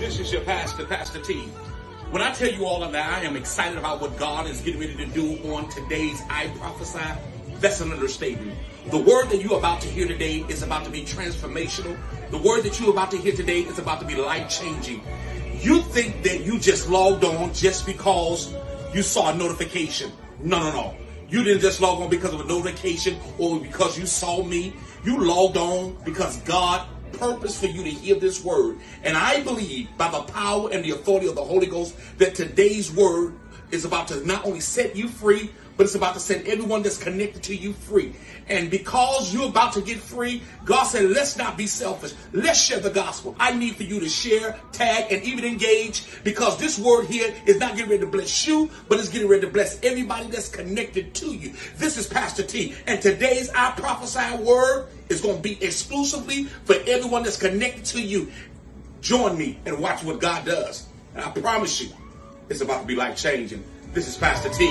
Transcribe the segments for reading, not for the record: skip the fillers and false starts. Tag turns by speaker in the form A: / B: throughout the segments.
A: This is your pastor, Pastor T. When I tell you all of that, I am excited about what God is getting ready to do on today's iProphesy. That's an understatement. The word that you're about to hear today is about to be transformational. The word that you're about to hear today is about to be life-changing. You think that you just logged on just because you saw a notification. No. You didn't just log on because of a notification or because you saw me. You logged on because God purpose for you to hear this word. And I believe by the power and the authority of the Holy Ghost that today's word is about to not only set you free, but it's about to set everyone that's connected to you free. And because you're about to get free, God said, let's not be selfish. Let's share the gospel. I need for you to share, tag, and even engage, because this word here is not getting ready to bless you, but it's getting ready to bless everybody that's connected to you. This is Pastor T, and today's I Prophesy word is going to be exclusively for everyone that's connected to you. Join me and watch what God does. And I promise you, it's about to be life-changing. This is Pastor T.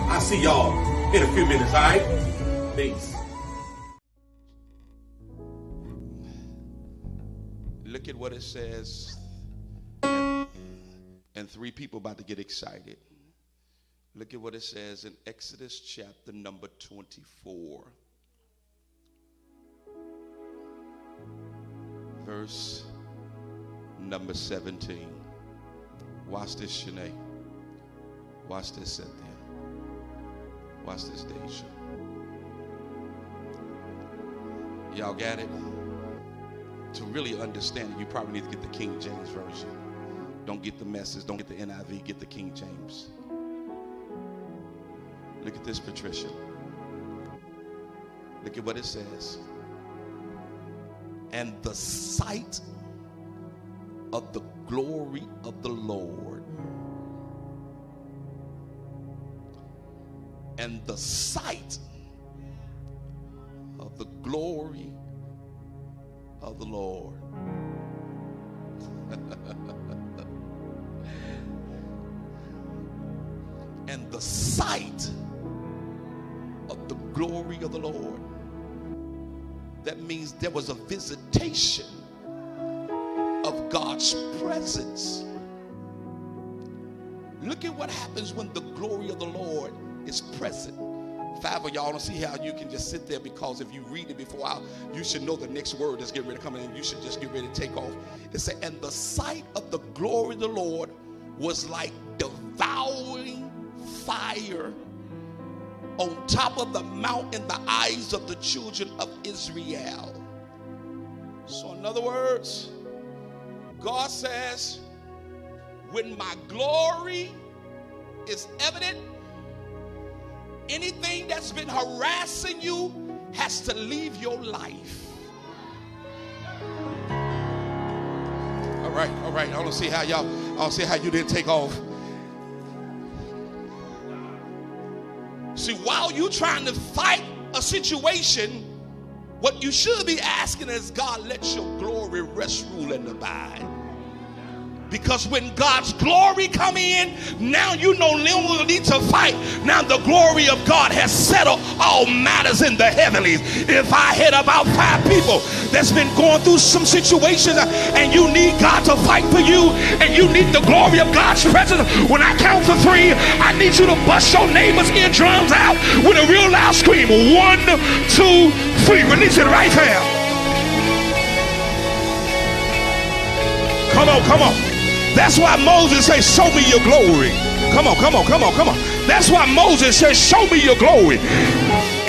A: I'll see y'all in a few minutes, all right? Peace.
B: Look at what it says. And three people about to get excited. Look at what it says in Exodus chapter number 24. Verse number 17. Watch this, Shanae. Watch this, Cynthia. Watch this, Deja. Y'all got it? To really understand it, you probably need to get the King James Version. Don't get the Message. Don't get the NIV. Get the King James. Look at this, Patricia. Look at what it says. And the sight of the glory of the Lord, and the sight of the glory of the Lord. And the sight of the glory of the Lord. That means there was a visitation of God's presence. Look at what happens when the glory of the Lord is present. Five of y'all don't see how you can just sit there, because if you read it before, you should know the next word that's getting ready to come in, and you should just get ready to take off. It said, and the sight of the glory of the Lord was like devouring fire on top of the mount in the eyes of the children of Israel. So in other words, God says, when my glory is evident, anything that's been harassing you has to leave your life. All right. I don't see how you didn't take off. See, while you're trying to fight a situation, what you should be asking is, God, let your glory rest, rule, and abide. Because when God's glory come in, now you no longer need to fight. Now the glory of God has settled all matters in the heavenlies. If I had about 5 people that's been going through some situations and you need God to fight for you and you need the glory of God's presence, when I count to 3, I need you to bust your neighbor's eardrums out with a real loud scream. 1, 2, 3. Release it right there. Come on. That's why Moses says, show me your glory. Come on. That's why Moses says, show me your glory.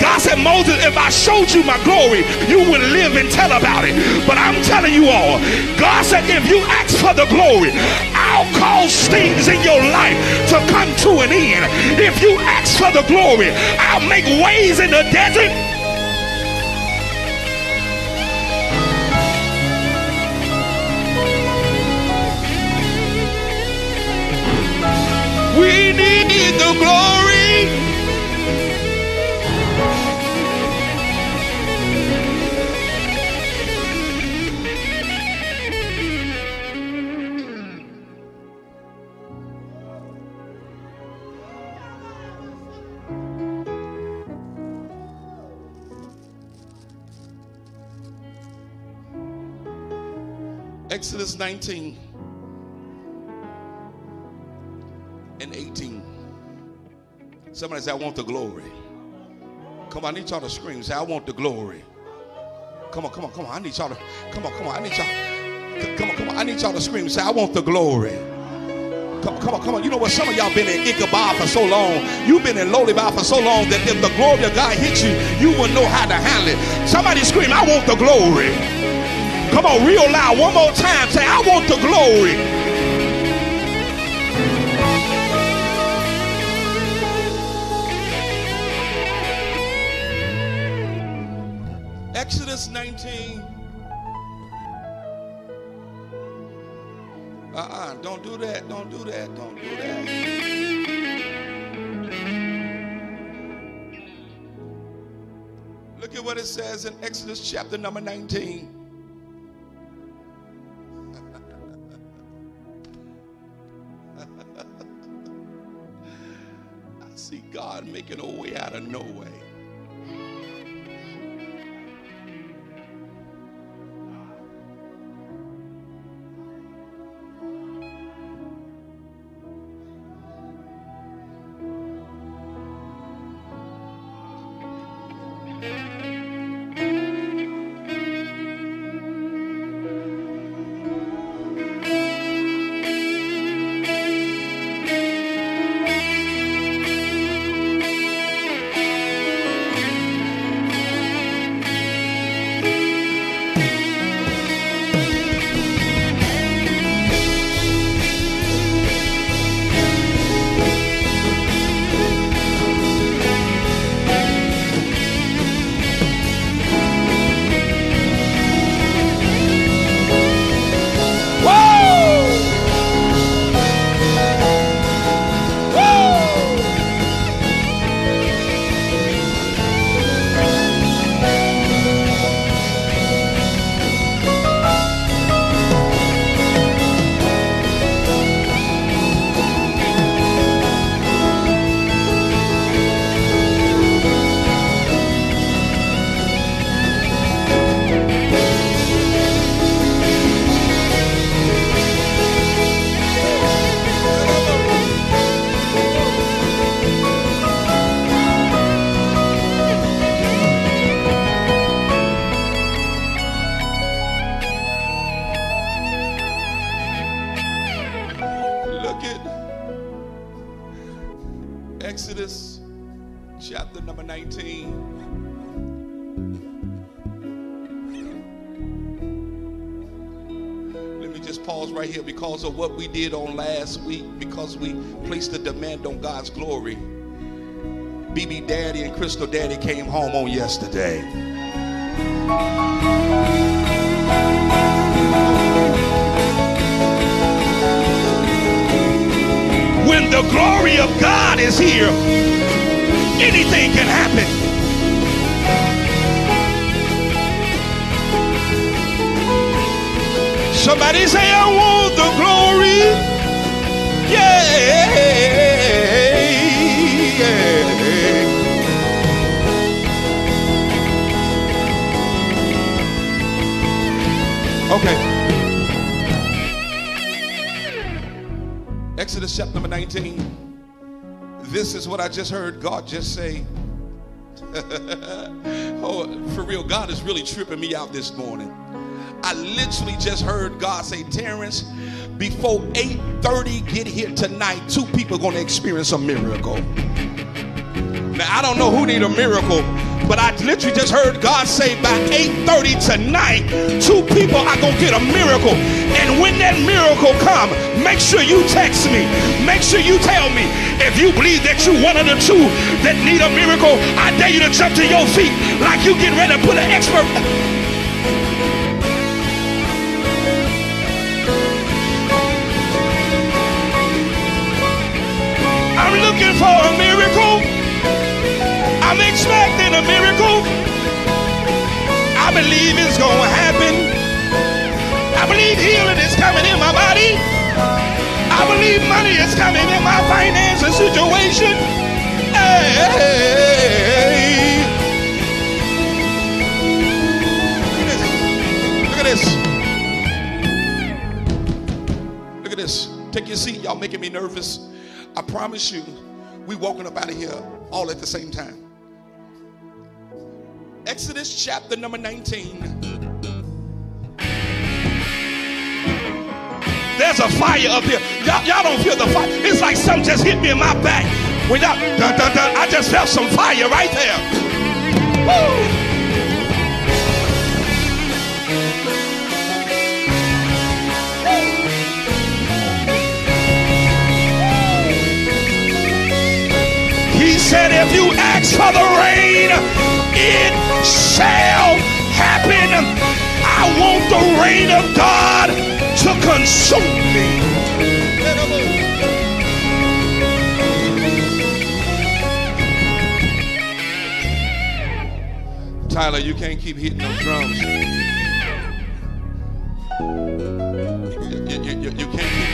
B: God said, Moses, if I showed you my glory, you would live and tell about it. But I'm telling you all, God said, if you ask for the glory, I'll cause things in your life to come to an end. If you ask for the glory, I'll make ways in the desert. We need the glory. Exodus 19. and 18. Somebody say, I want the glory. Come on, I need y'all to scream. Say, I want the glory. Come on, come on, come on. I need y'all to, come on, come on. I need y'all, come on, come on. I need y'all to scream. Say, I want the glory. Come on, come on, come on. You know what? Some of y'all been in Ichabod for so long. You've been in Lowly for so long that if the glory of God hits you, you will know how to handle it. Somebody scream, I want the glory. Come on, real loud. One more time. Say, I want the glory. Exodus 19. Don't do that. Don't do that. Don't do that. Look at what it says in Exodus chapter number 19. I see God making a way out of no way. Exodus chapter number 19. Let me just pause right here because of what we did on last week, because we placed a demand on God's glory. BB Daddy and Crystal Daddy came home on yesterday. When the glory of God is here, anything can happen. Somebody say, I want the glory. Yeah. Okay. Exodus chapter number 19. This is what I just heard God just say. Oh, for real, God is really tripping me out this morning. I literally just heard God say, Terrence, before 8:30 get here tonight, 2 people are going to experience a miracle. Now, I don't know who need a miracle, but I literally just heard God say by 8:30 tonight, 2 people are going to get a miracle. And when that miracle come, make sure you text me. Make sure you tell me. If you believe that you one of the 2 that need a miracle, I dare you to jump to your feet like you getting ready to put an expert. I'm looking for a miracle. I'm expecting a miracle. I believe it's going to happen. I believe healing is coming in my body. I believe money is coming in my financial situation. Hey. Look at this. Look at this. Take your seat. Y'all making me nervous. I promise you, we walking up out of here all at the same time. Exodus chapter number 19. There's a fire up here. Y'all don't feel the fire. It's like something just hit me in my back. When y'all, dun, dun, dun, I just felt some fire right there. Woo! He said, if you ask for the rain, it shall happen. I want the rain of God to consume me. Tyler, you can't keep hitting those drums. You can't keep.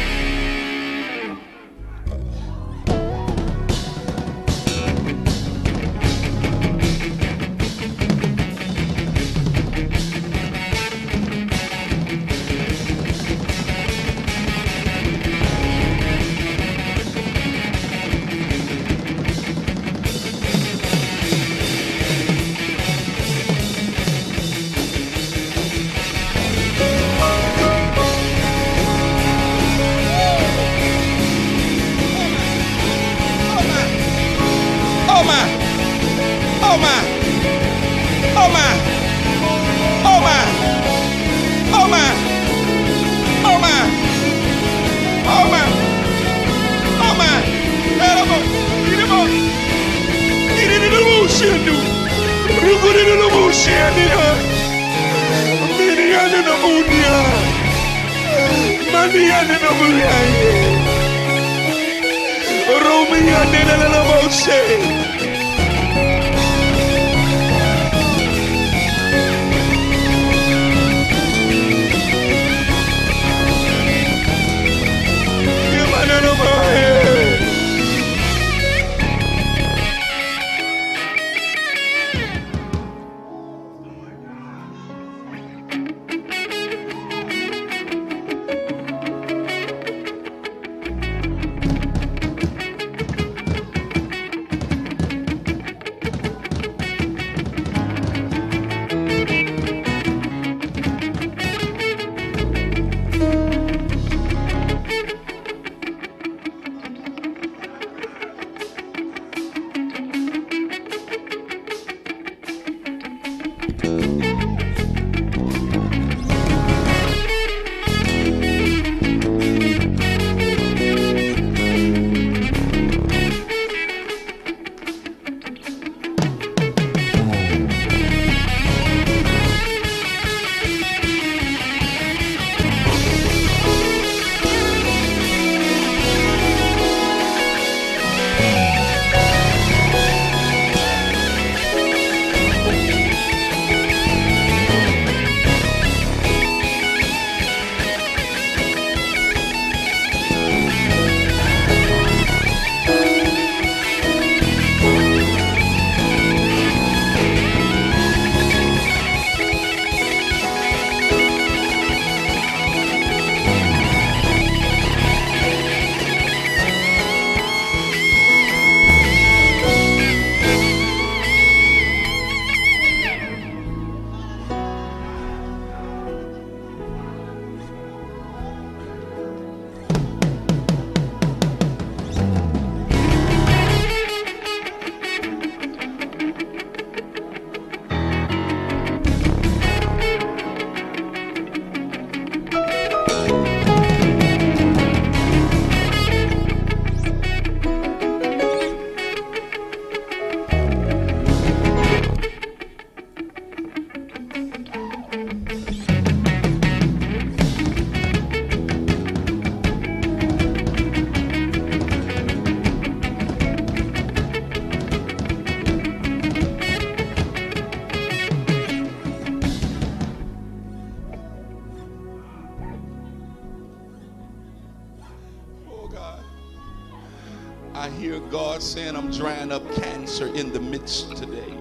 B: I hear God saying, I'm drying up cancer in the midst today.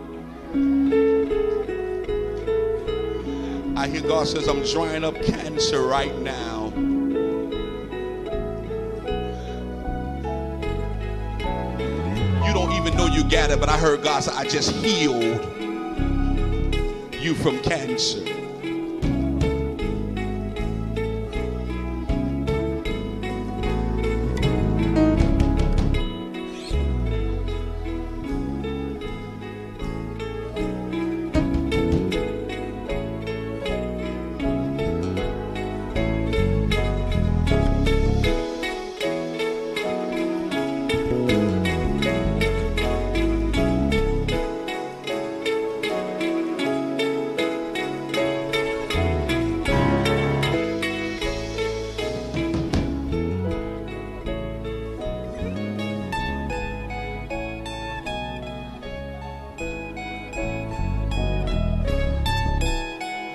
B: I hear God says, I'm drying up cancer right now. you gathered, but I heard God say, I just healed you from cancer.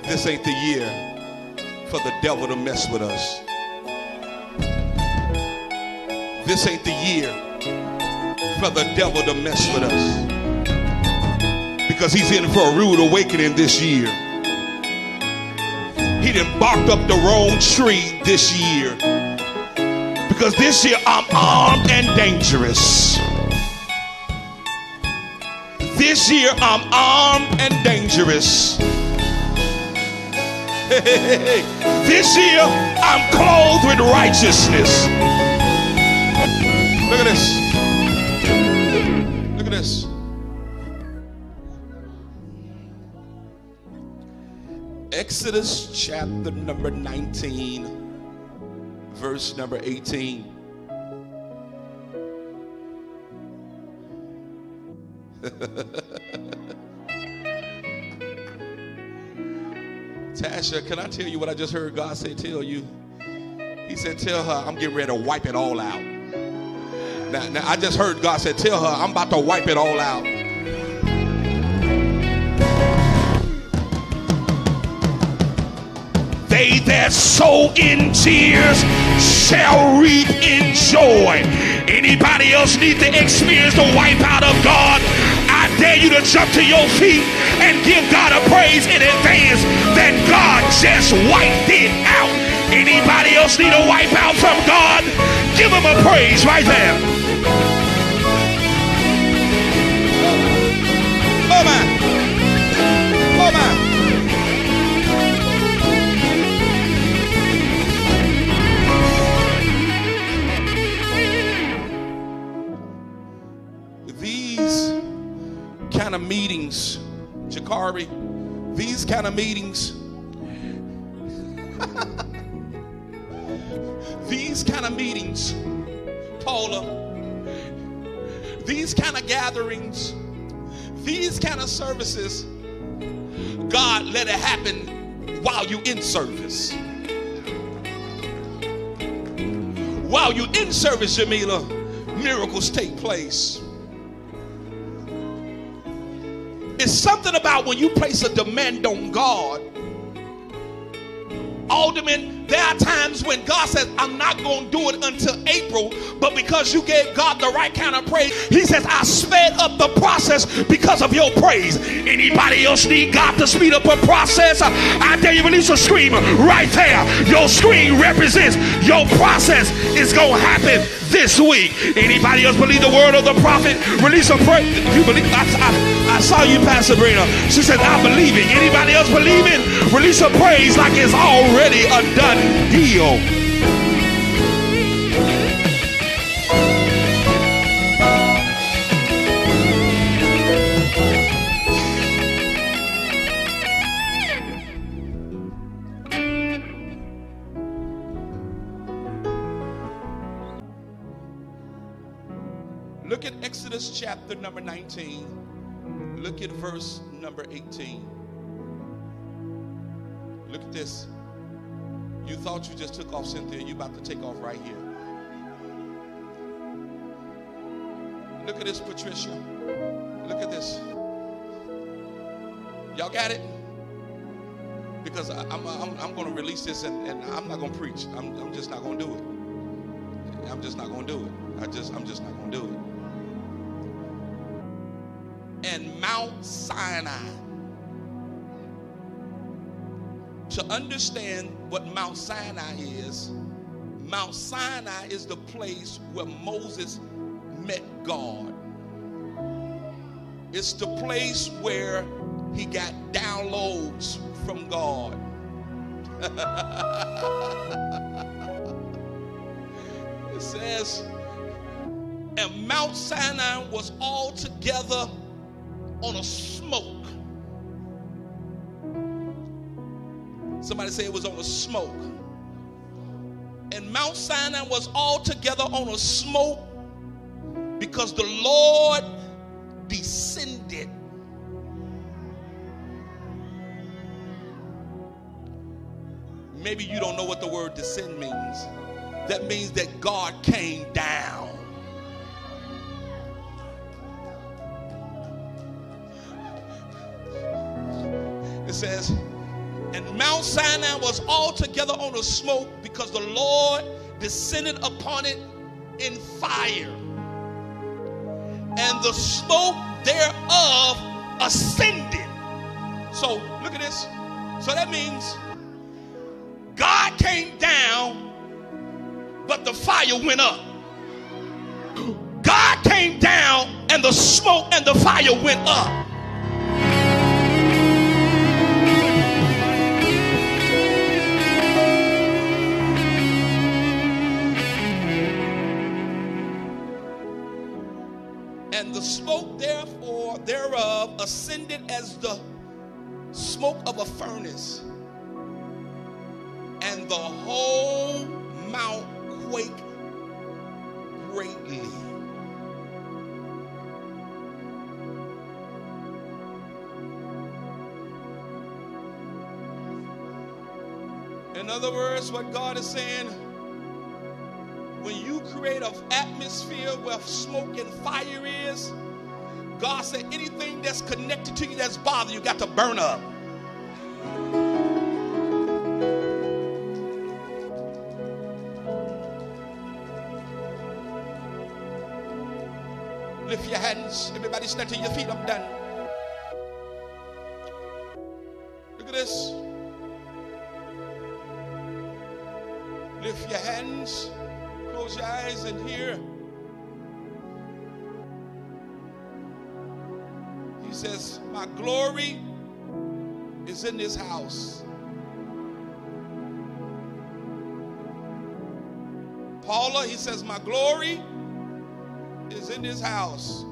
B: This ain't the year for the devil to mess with us. This ain't the year for the devil to mess with us. Because he's in for a rude awakening this year. He done barked up the wrong tree this year. Because this year I'm armed and dangerous. This year I'm armed and dangerous. This year I'm clothed with righteousness. Look at this. Look at this. Exodus chapter number 19, verse number 18. Tasha, can I tell you what I just heard God say tell you? He said, tell her I'm getting ready to wipe it all out. Now I just heard God say, tell her I'm about to wipe it all out. They that sow in tears shall reap in joy. Anybody else need to experience the wipe out of God? I dare you to jump to your feet and give God a praise in advance that God just wiped it out. Anybody else need a wipe out from God? Give him a praise right there. Oh man. Oh man. Kind of meetings, Jakari, these kind of meetings, these kind of meetings, Paula, these kind of gatherings, these kind of services, God let it happen while you in service. While you in service, Jamila, miracles take place. It's something about when you place a demand on God. Alderman, there are times when God says, I'm not going to do it until April, but because you gave God the right kind of praise, he says, I sped up the process because of your praise. Anybody else need God to speed up a process? I dare you release a scream right there. Your scream represents your process is going to happen this week. Anybody else believe the word of the prophet? Release a praise. You believe? I saw you, Pastor Sabrina. She said, I believe it. Anybody else believe it? Release a praise like it's already a done deal. Look at Exodus chapter number 19. Look at verse number 18. Look at this. You thought you just took off, Cynthia. You're about to take off right here. Look at this, Patricia. Look at this. Y'all got it? Because I'm going to release this and I'm not going to preach. I'm just not going to do it. I'm just not going to do it. I'm just not going to do it. And Mount Sinai. To understand what Mount Sinai is the place where Moses met God. It's the place where he got downloads from God. It says, and Mount Sinai was all together on a smoke. Somebody say it was on a smoke. And Mount Sinai was all together on a smoke because the Lord descended. Maybe you don't know what the word descend means. That means that God came down. It says, and Mount Sinai was all together on a smoke because the Lord descended upon it in fire, and the smoke thereof ascended. So look at this. So that means God came down, but the fire went up. God came down and the smoke and the fire went up. And the smoke therefore thereof ascended as the smoke of a furnace, and the whole mount quaked greatly. In other words, what God is saying, when you create an atmosphere where smoke and fire is, God said anything that's connected to you that's bothering you got to burn up. Lift your hands. Everybody stand to your feet. I'm done. Look at this. Lift your hands. Close your eyes and hear. He says, my glory is in this house. Paula, he says, my glory is in this house.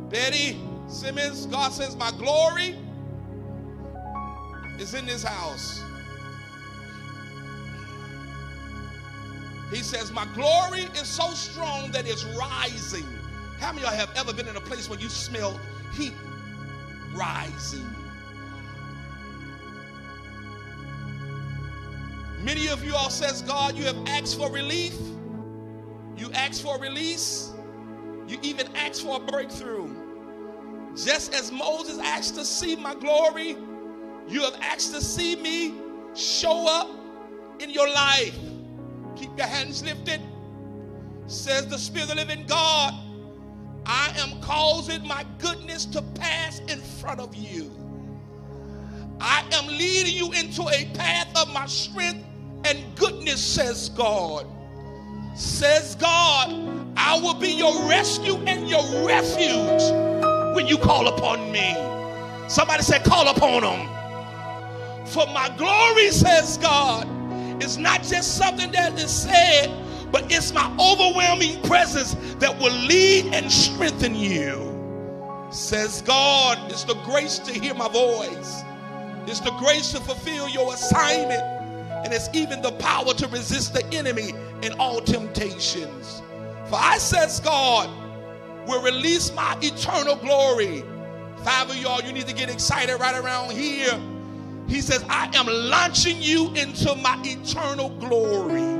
B: Betty Simmons, God says, my glory is in this house. He says, my glory is so strong that it's rising. How many of y'all have ever been in a place where you smell heat rising? Many of you all says, God, you have asked for relief. You asked for release. You even asked for a breakthrough. Just as Moses asked to see my glory, you have asked to see me show up in your life. Keep your hands lifted. Says the Spirit of the living God, I am causing my goodness to pass in front of you. I am leading you into a path of my strength and goodness, says God. Says God, I will be your rescue and your refuge when you call upon me. Somebody said, call upon him. For my glory, says God, is not just something that is said, but it's my overwhelming presence that will lead and strengthen you. Says God, it's the grace to hear my voice. It's the grace to fulfill your assignment. And it's even the power to resist the enemy in all temptations. For I, says God, will release my eternal glory. 5 of y'all, you need to get excited right around here. He says, I am launching you into my eternal glory.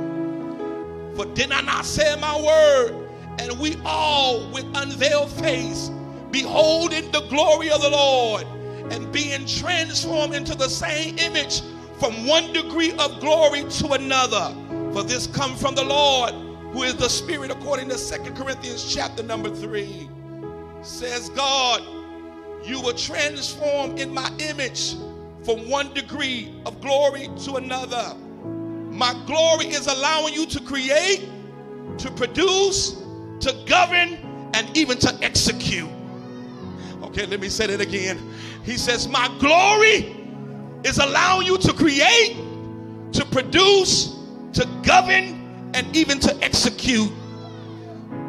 B: For did I not say my word? And we all with unveiled face, beholding the glory of the Lord, and being transformed into the same image from one degree of glory to another. For this comes from the Lord, who is the Spirit, according to 2 Corinthians chapter number 3. Says God, you were transformed in my image from one degree of glory to another. My glory is allowing you to create to produce, to govern, and even to execute. Okay, let me say that again. He says, my glory is allowing you to create, to produce, to govern, and even to execute.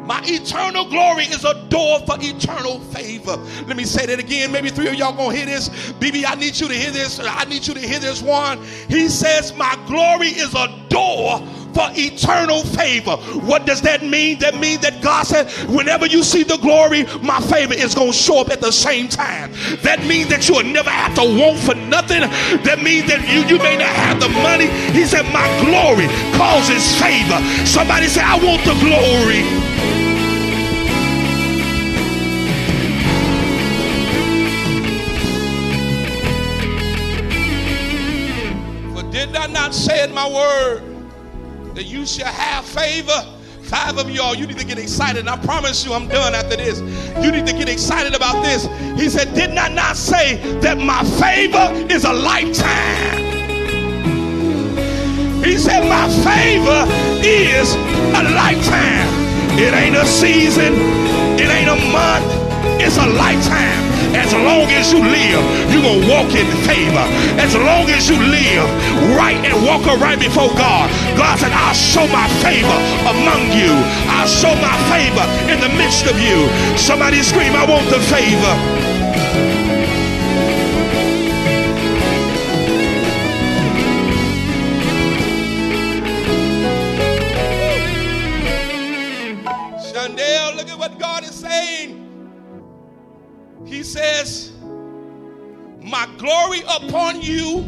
B: My eternal glory is a door for eternal favor. Let me say that again. Maybe 3 of y'all gonna hear this. BB, I need you to hear this. I need you to hear this one. He says, my glory is a door for eternal favor. What does that mean? That means that God said, whenever you see the glory, my favor is going to show up at the same time. That means that you will never have to want for nothing. That means that you may not have the money. He said, my glory causes favor. Somebody say, I want the glory. For did I not say in my word that you shall have favor? 5 of y'all, you need to get excited. And I promise you, I'm done after this. You need to get excited about this. He said, did I not say that my favor is a lifetime? He said, my favor is a lifetime. It ain't a season. It ain't a month. It's a lifetime. As long as you live, you're going to walk in favor. As long as you live right and walk right before God, God said, I'll show my favor among you. I'll show my favor in the midst of you. Somebody scream, I want the favor. Chandel, look at what God is saying. He says, my glory upon you.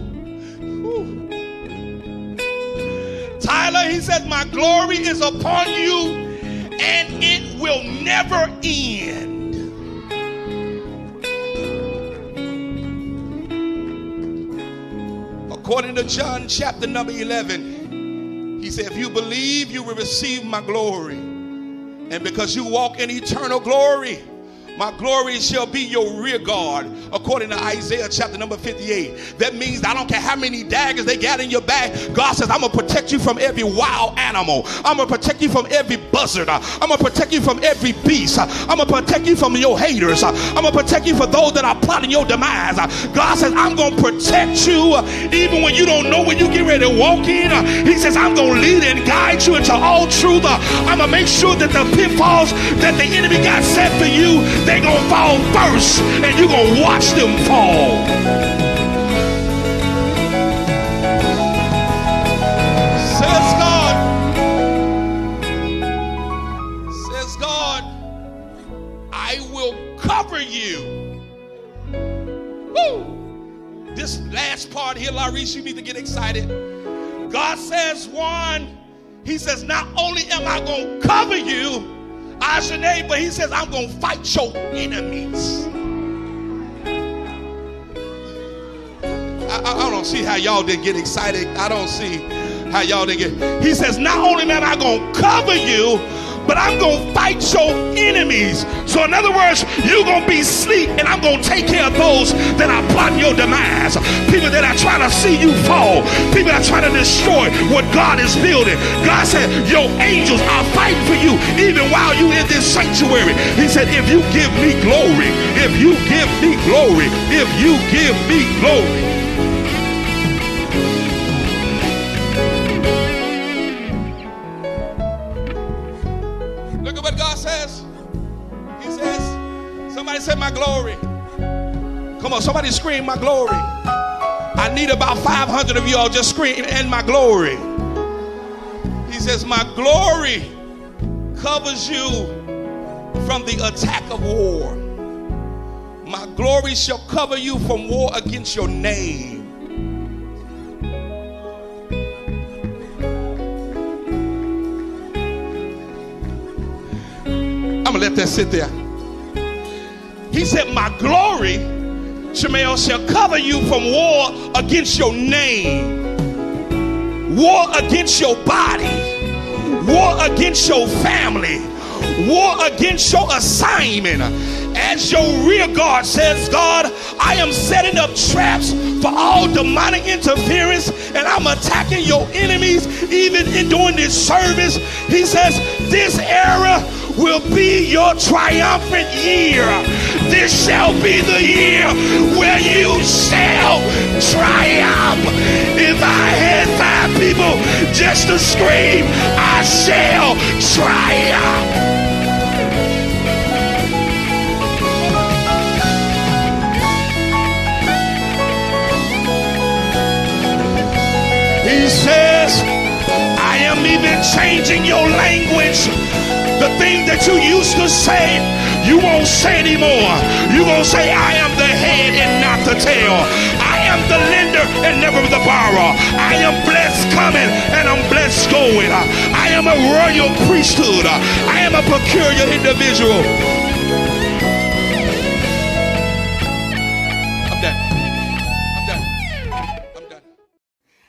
B: Whew. Tyler, he says, my glory is upon you and it will never end. According to John chapter number 11, he said, if you believe, you will receive my glory. And because you walk in eternal glory, my glory shall be your rear guard, according to Isaiah chapter number 58. That means I don't care how many daggers they got in your back. God says, I'm going to protect you from every wild animal. I'm going to protect you from every buzzard. I'm going to protect you from every beast. I'm going to protect you from your haters. I'm going to protect you for those that are plotting your demise. God says, I'm going to protect you even when you don't know when you get ready to walk in. He says, I'm going to lead and guide you into all truth. I'm going to make sure that the pitfalls that the enemy got set for you, they're going to fall first, and you're going to watch them fall. Says God, I will cover you. Woo! This last part here, Larisha, you need to get excited. God says, one, he says, not only am I going to cover you, but he says, I'm going to fight your enemies. I don't see how y'all didn't get excited. I don't see how y'all didn't get. He says, not only am I going to cover you, but I'm going to fight your enemies. So in other words, you're going to be asleep, and I'm going to take care of those that are plotting your demise. People that are trying to see you fall. People that are trying to destroy what God is building. God said, your angels are fighting for you even while you in this sanctuary. He said, if you give me glory, if you give me glory, if you give me glory. Look at what God says. He says, somebody say my glory. Come on, somebody scream my glory. I need about 500 of y'all just scream and my glory. He says, my glory covers you from the attack of war. My glory shall cover you from war against your name. I'm going to let that sit there. He said, my glory, Shemel, shall cover you from war against your name, war against your body, war against your family, war against your assignment. as your rear guard, says God, I am setting up traps for all demonic interference, and I'm attacking your enemies even in doing this service. He says, this era will be your triumphant year. This shall be the year where you shall triumph. If I had 5 people just to scream, I shall triumph. He says, I am even changing your language. The thing that you used to say, you won't say anymore. You're going to say, I am the head and not the tail. I am the lender and never the borrower. I am blessed coming and I'm blessed going. I am a royal priesthood. I am a peculiar individual. I'm done.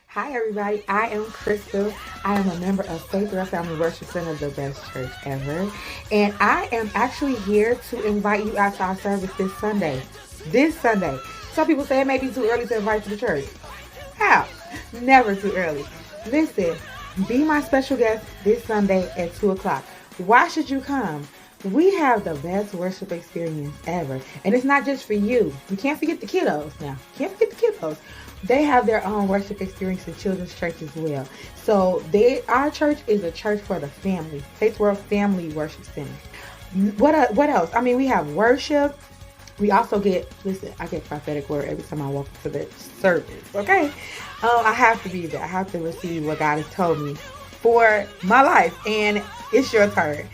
C: Hi everybody, I am Crystal. I am a member of Faith Real Family Worship Center, the best church ever. And I am actually here to invite you out to our service this Sunday. Some people say it may be too early to invite you to church. How? Never too early. Listen, be my special guest this Sunday at 2 o'clock. Why should you come? We have the best worship experience ever. And it's not just for you. You can't forget the kiddos now. They have their own worship experience in children's church as well. So our church is a church for the family. Faith World Family Worship Center. What else? I mean, we have worship. We also I get prophetic word every time I walk into the service. Okay? I have to be there. I have to receive what God has told me for my life. And it's your turn.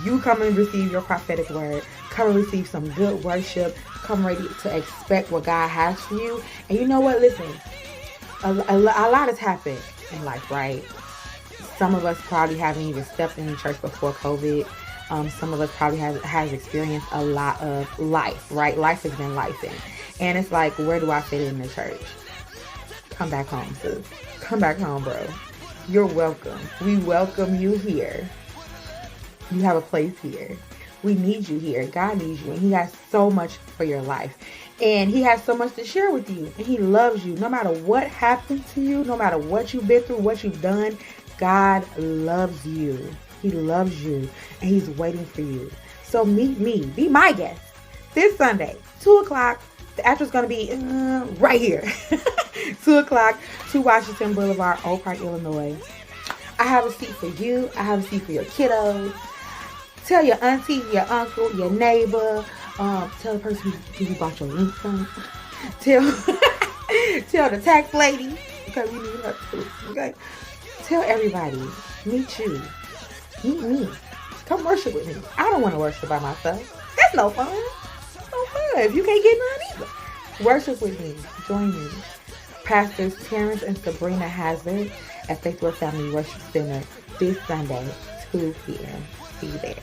C: You come and receive your prophetic word. Come and receive some good worship. Come ready to expect what God has for you. And you know what? Listen, a lot has happened in life, right? Some of us probably haven't even stepped in the church before COVID. Some of us probably has experienced a lot of life, right? Life has been lifing. And it's like, where do I fit in the church? Come back home, sis. Come back home, bro. You're welcome. We welcome you here. You have a place here. We need you here. God needs you. And He has so much for your life. And He has so much to share with you. And He loves you. No matter what happened to you, no matter what you've been through, what you've done, God loves you. He loves you. And He's waiting for you. So meet me. Be my guest. This Sunday, 2 o'clock. The actor's going to be right here. 2 o'clock, 2 Washington Boulevard, Oak Park, Illinois. I have a seat for you. I have a seat for your kiddos. Tell your auntie, your uncle, your neighbor. Tell the person who you bought your link from. Tell the tax lady. Okay, we need her too. Okay. Tell everybody. Meet you. Meet me. Come worship with me. I don't want to worship by myself. That's no fun. That's no fun. If you can't get none either. Worship with me. Join me. Pastors Terrence and Sabrina Hazard at Faith World Family Worship Center this Sunday, 2 p.m. See you there.